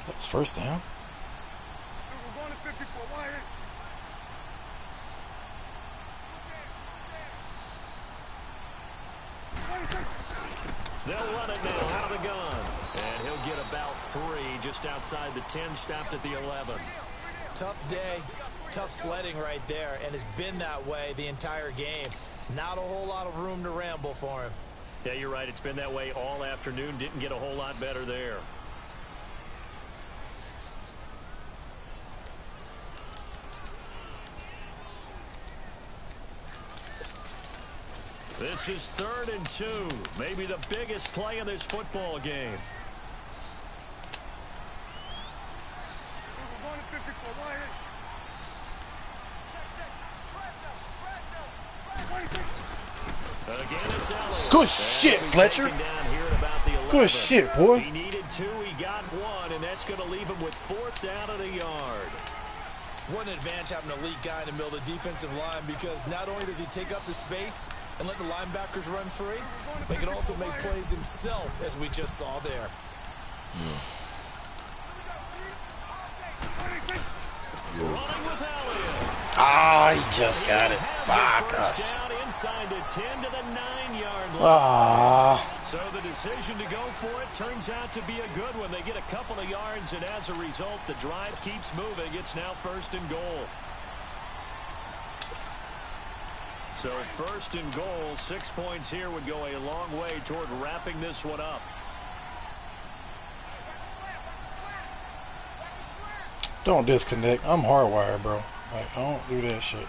That's 1st down. They'll run it now out of the gun. And he'll get about 3 just outside the 10, stopped at the 11. Tough day, tough sledding right there, and it's been that way the entire game. Not a whole lot of room to ramble for him. Yeah, you're right. It's been that way all afternoon. Didn't get a whole lot better there. This is 3rd and 2. Maybe the biggest play in this football game. Again, it's Elliott. Good shit, Fletcher. Good shit, boy. He needed 2, he got 1, and that's going to leave him with 4th down at a yard. What an advantage having an elite guy in the middle of the defensive line, because not only does he take up the space and let the linebackers run free, but he can also make plays himself, as we just saw there. Running with Elliott. Ah, he just got it. Fuck us. Down inside the 10 to the 9-yard line. Ah. So the decision to go for it turns out to be a good one. They get a couple of yards, and as a result, the drive keeps moving. It's now 1st and goal. So 1st and goal, 6 points here would go a long way toward wrapping this one up. Don't disconnect. I'm hardwired, bro. Like, I don't do that shit.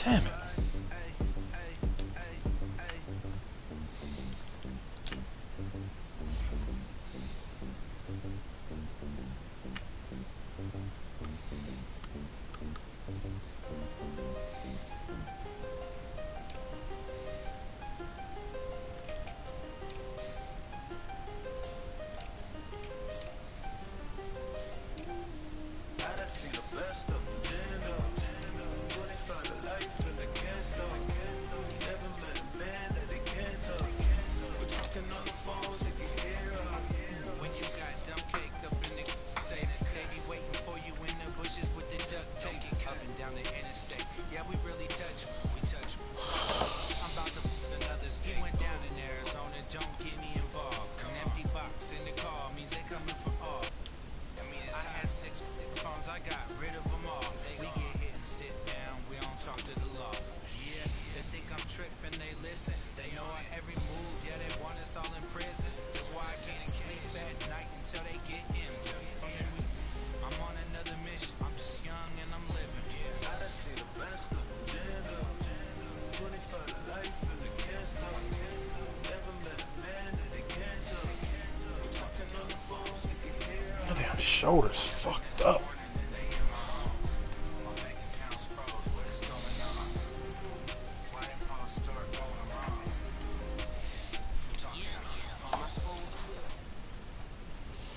Damn it. Shoulders fucked up.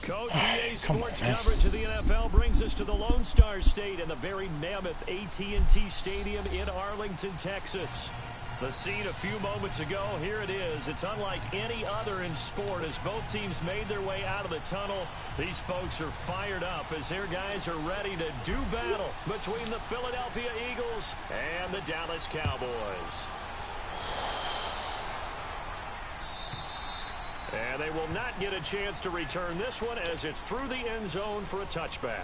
Coach EA Sports coverage of the NFL brings us to the Lone Star State and the very mammoth AT&T Stadium in Arlington, Texas. The scene a few moments ago, here it is. It's unlike any other in sport as both teams made their way out of the tunnel. These folks are fired up as their guys are ready to do battle between the Philadelphia Eagles and the Dallas Cowboys. And they will not get a chance to return this one as it's through the end zone for a touchback.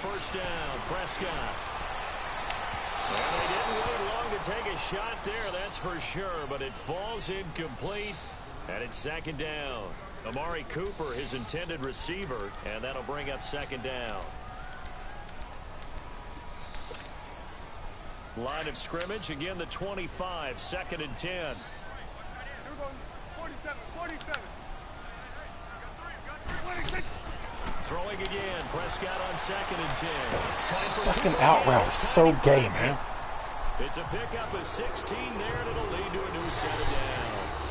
First down, Prescott. And they didn't wait long to take a shot there, that's for sure, but it falls incomplete, and it's second down. Amari Cooper, his intended receiver, and that'll bring up second down. Line of scrimmage, again the 25, second and 10. 47. Throwing again, Prescott on second and 10. Fucking out route is so gay, man. It's a pickup of 16 there, and it'll lead to a new set of downs.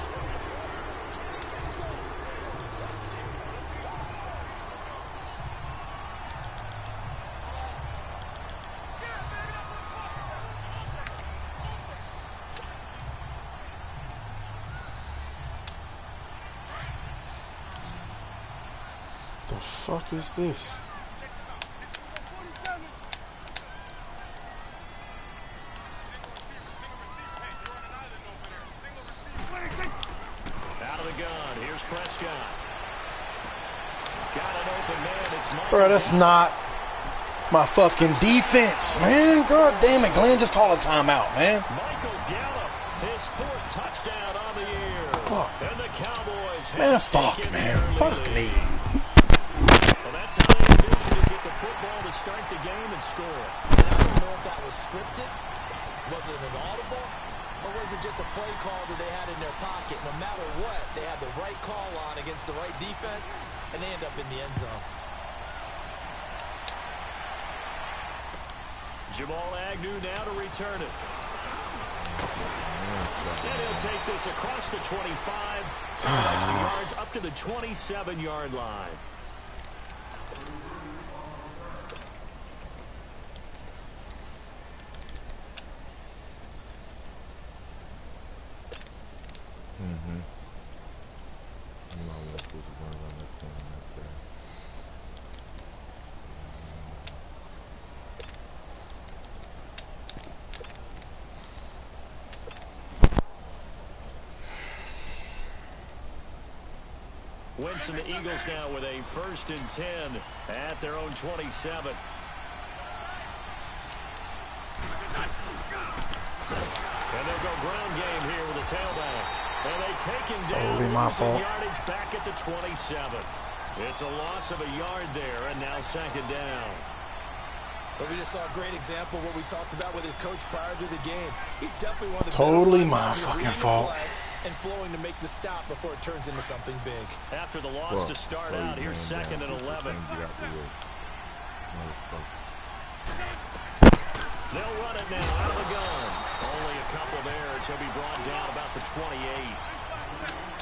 The fuck is this? Out of the gun, here's Prescott. Got an open man, it's Michael. Bro, that's not my fucking defense, man. God damn it, Glenn, just call a timeout, man. Michael Gallup, his fourth touchdown on the year. Fuck. And the Cowboys Man, fuck, man. Fuck me. Well, that's how they envisioned to get the football to start the game and score. And I don't know if that was scripted. Was it an audible? Or was it just a play call that they had in their pocket? No matter what, they had the right call on against the right defense, and they end up in the end zone. Jamal Agnew now to return it. And he'll take this across the 25. Yards up to the 27-yard line. Wentz and the Eagles now with a 1st and 10 at their own 27. And they'll go ground game here with a tailback. And they take him down. Totally my fault. Yardage back at the 27. It's a loss of a yard there, and now 2nd down. But we just saw a great example of what we talked about with his coach prior to the game. He's definitely one of the Totally my fucking fault. And flowing to make the stop before it turns into something big. After the loss to start out, here's 2nd and 11. They'll run it now out of the gun. Only a couple there, so he'll be brought down about the 28.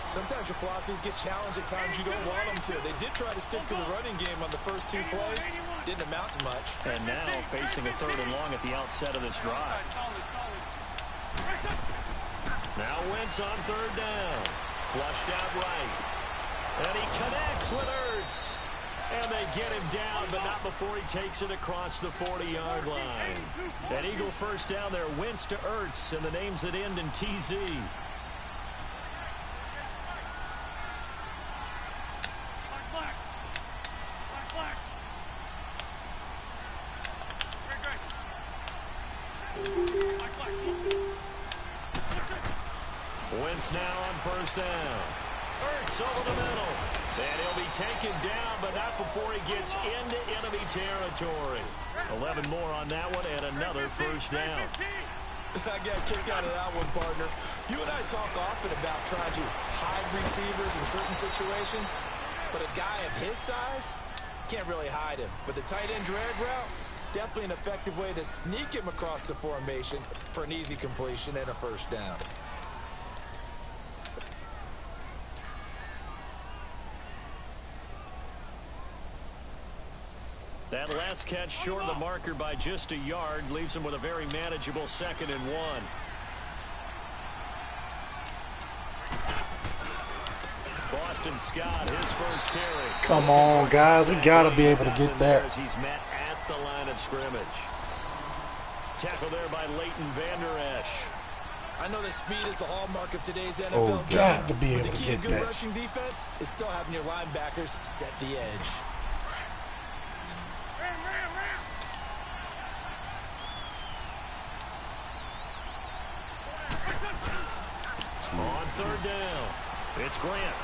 Sometimes your philosophies get challenged at times you don't want them to. They did try to stick to the running game on the first 2 plays. Didn't amount to much. And now facing a 3rd and long at the outset of this drive. Now Wentz on 3rd down. Flushed out right. And he connects with Ertz. And they get him down, but not before he takes it across the 40-yard line. An Eagle 1st down there. Wentz to Ertz, and the names that end in TZ. Wentz now on 1st down. Ertz over the middle. And he'll be taken down, but not before he gets into enemy territory. 11 more on that one, and another 1st down. I got a kick out of that one, partner. You and I talk often about trying to hide receivers in certain situations, but a guy of his size can't really hide him. But the tight end drag route, definitely an effective way to sneak him across the formation for an easy completion and a 1st down. That last catch short of the marker by just a yard leaves him with a very manageable 2nd and 1. Boston Scott, his 1st carry. Come on, guys. We got to be able to get that. He's met at the line of scrimmage. Tackle there by Leighton Vander Esch. I know that speed is the hallmark of today's NFL. Oh, got to be able to get the key to good that. rushing defense is still having your linebackers set the edge. On 3rd down, it's Grant.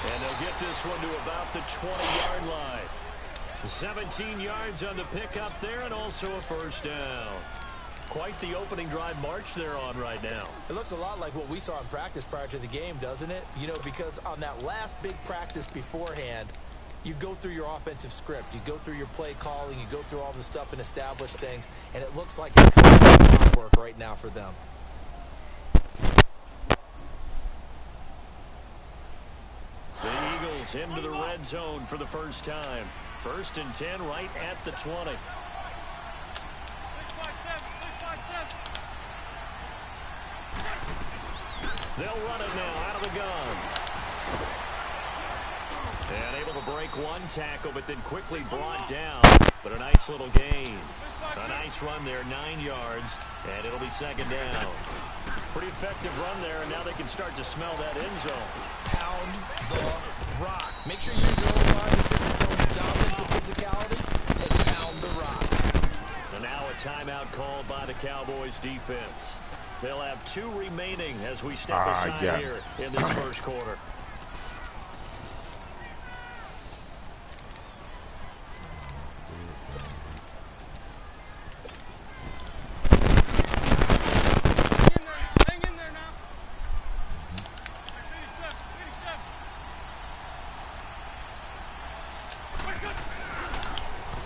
And they'll get this one to about the 20-yard line. 17 yards on the pickup there, and also a 1st down. Quite the opening drive march they're on right now. It looks a lot like what we saw in practice prior to the game, doesn't it? You know, because on that last big practice beforehand, you go through your offensive script, you go through your play calling, you go through all the stuff and establish things, and it looks like it's coming to work right now for them. The Eagles into the red zone for the 1st time. 1st and 10 right at the 20. They'll run it now out of the gun. And able to break one tackle, but then quickly brought down. But a nice little gain. A nice run there, 9 yards, and it'll be 2nd down. Pretty effective run there, and now they can start to smell that end zone. Pound the rock. Make sure you use your own line to set the tone of dominance and physicality, and pound the rock. And now a timeout called by the Cowboys defense. They'll have 2 remaining as we step aside here in this 1st quarter.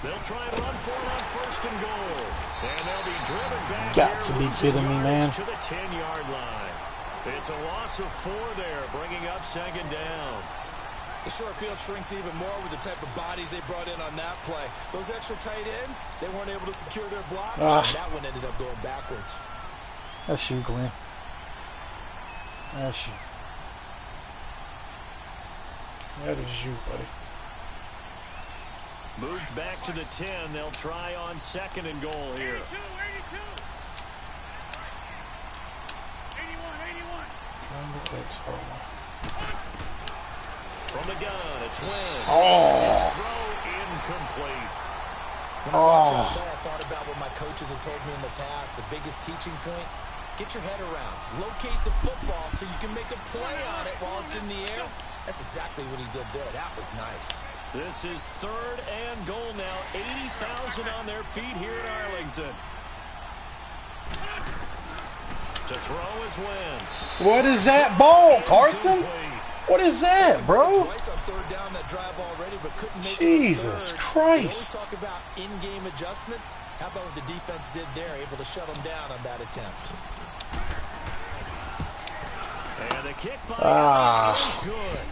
They'll try and run for it on 1st and goal. And they'll be driven back. Got to be kidding me, man. To the 10-yard line. It's a loss of 4 there, bringing up 2nd down. The short field shrinks even more with the type of bodies they brought in on that play. Those extra tight ends, they weren't able to secure their blocks. That one ended up going backwards. That's you, Glenn. That's you. That is you, buddy. Moved back to the 10. They'll try on 2nd and goal here. 82. 81. Triangle X, hold on. From the gun, it's Wentz. Oh. Throw incomplete. Oh. I thought about what my coaches had told me in the past. The biggest teaching point, get your head around. Locate the football so you can make a play on it while it's in the air. That's exactly what he did there. That was nice. This is 3rd and goal now. 80,000 on their feet here in Arlington. To throw is Wentz. What is that ball, Carson? What is that, bro? Twice on 3rd down that drive already, but couldn't make Jesus it Christ. Talk about in-game adjustments. How about what the defense did there, able to shut them down on that attempt. And the kick by is good.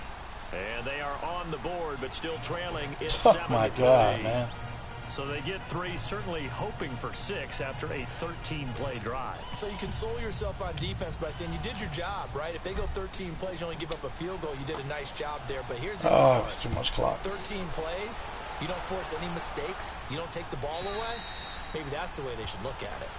And they are on the board, but still trailing. It's Oh my God, man. So they get 3, certainly hoping for 6 after a 13-play drive. So you console yourself on defense by saying you did your job, right? If they go 13 plays, you only give up a field goal, you did a nice job there. But here's the Oh, it's too much clock. 13 plays, you don't force any mistakes, you don't take the ball away. Maybe that's the way they should look at it.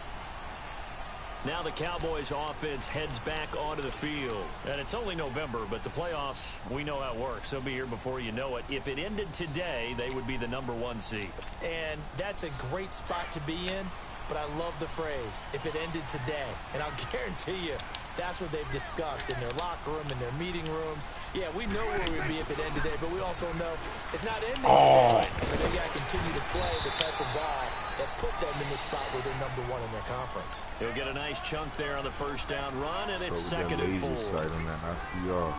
Now the Cowboys offense heads back onto the field. And it's only November, but the playoffs, we know how it works. They'll be here before you know it. If it ended today, they would be the #1 seed. And that's a great spot to be in, but I love the phrase, if it ended today. And I'll guarantee you, that's what they've discussed in their locker room, in their meeting rooms. Yeah, we know where we'd be if it ended today, but we also know it's not ending today. So they got to continue to play the type of ball that put them in the spot where they're #1 in their conference. He'll get a nice chunk there on the 1st down run, and it's So 2nd and 4. Sight on that ICR.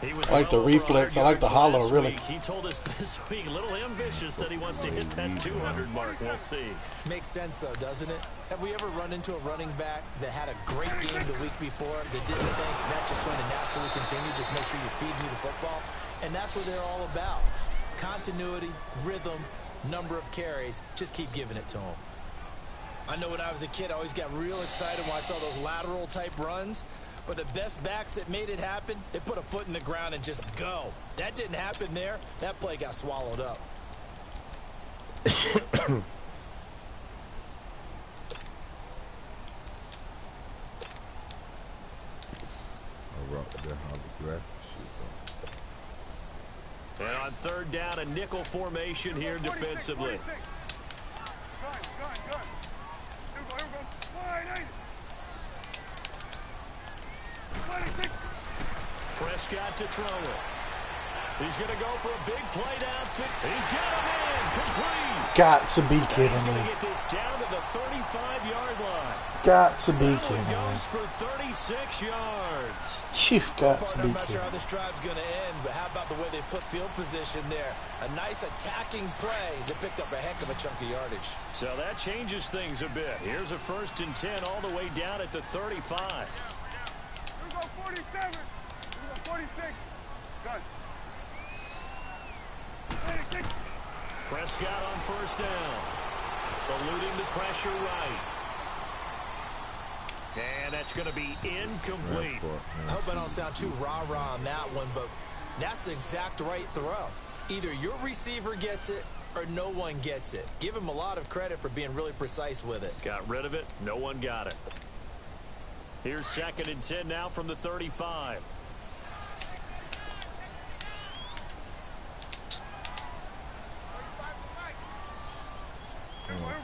He was I like the reflex. I like the hollow, last really. week. He told us this week, a little ambitious, said he wants to hit that 200 mark. We'll see. Makes sense, though, doesn't it? Have we ever run into a running back that had a great game the week before that didn't think that's just going to naturally continue? Just make sure you feed me the football. And that's what they're all about. Continuity, rhythm, number of carries. Just keep giving it to them. I know when I was a kid, I always got real excited when I saw those lateral-type runs. But the best backs that made it happen, they put a foot in the ground and just go. That didn't happen there. That play got swallowed up. I rock that holographic shit, though. And on 3rd down, a nickel formation here defensively. Prescott to throw it. He's going to go for a big play downfield. He's got him in. Complete. Got to be kidding He's going me. to get this down to the 35-yard line. Got to be That kidding one me. goes for 36 yards. You've got to I'm be not sure kidding how me. this drive's going to end, but how about the way they flip field position there? A nice attacking play that picked up a heck of a chunk of yardage. So that changes things a bit. Here's a 1st and 10 all the way down at the 35. Here we go, 47. Here we go, 46. Good. Prescott on 1st down. Eluding the pressure right. And that's going to be incomplete. I hope I don't sound too rah-rah on that one, but that's the exact right throw. Either your receiver gets it or no one gets it. Give him a lot of credit for being really precise with it. Got rid of it. No one got it. Here's 2nd and 10 now from the 35.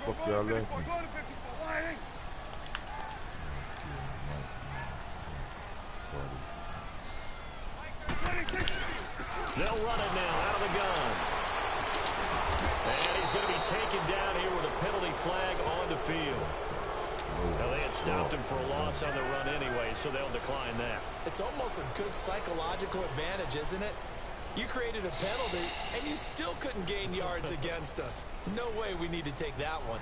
Fuck y'all left. They'll run it now out of the gun. And he's going to be taken down here with a penalty flag on the field. Now, they had stopped him for a loss on the run anyway, so they'll decline that. It's almost a good psychological advantage, isn't it? You created a penalty, and you still couldn't gain yards against us. No way we need to take that one.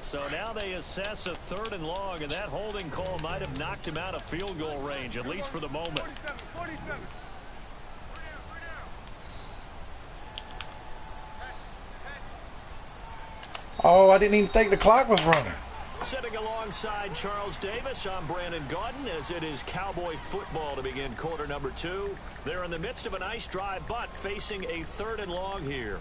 So now they assess a 3rd and long, and that holding call might have knocked him out of field goal range, at least for the moment. 47. Oh, I didn't even think the clock was running. Sitting alongside Charles Davis, I'm Brandon Gaudin, as it is Cowboy football to begin quarter number 2. They're in the midst of a nice drive, but facing a 3rd and long here.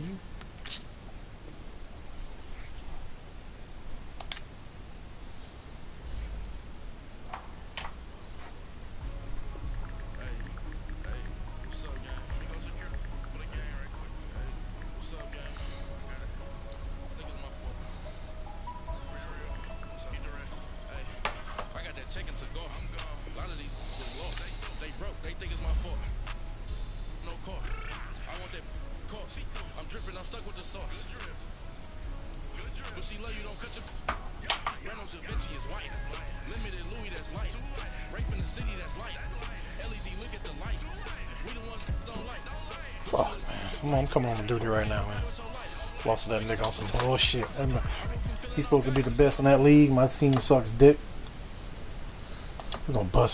is you? Chicken to go. A lot of these lost. They broke. They think it's my fault. No call. I want that call. I'm dripping. I'm stuck with the sauce. But she love you. Don't cut your. Reynolds Da Vinci is white. Limited Louis that's light. Rape in the city that's light. LED look at the light. We the ones that don't like. Fuck, man. Come on, duty right now, man. Lost to that nigga on some bullshit. He's supposed to be the best in that league. My team sucks dick. We're gonna bust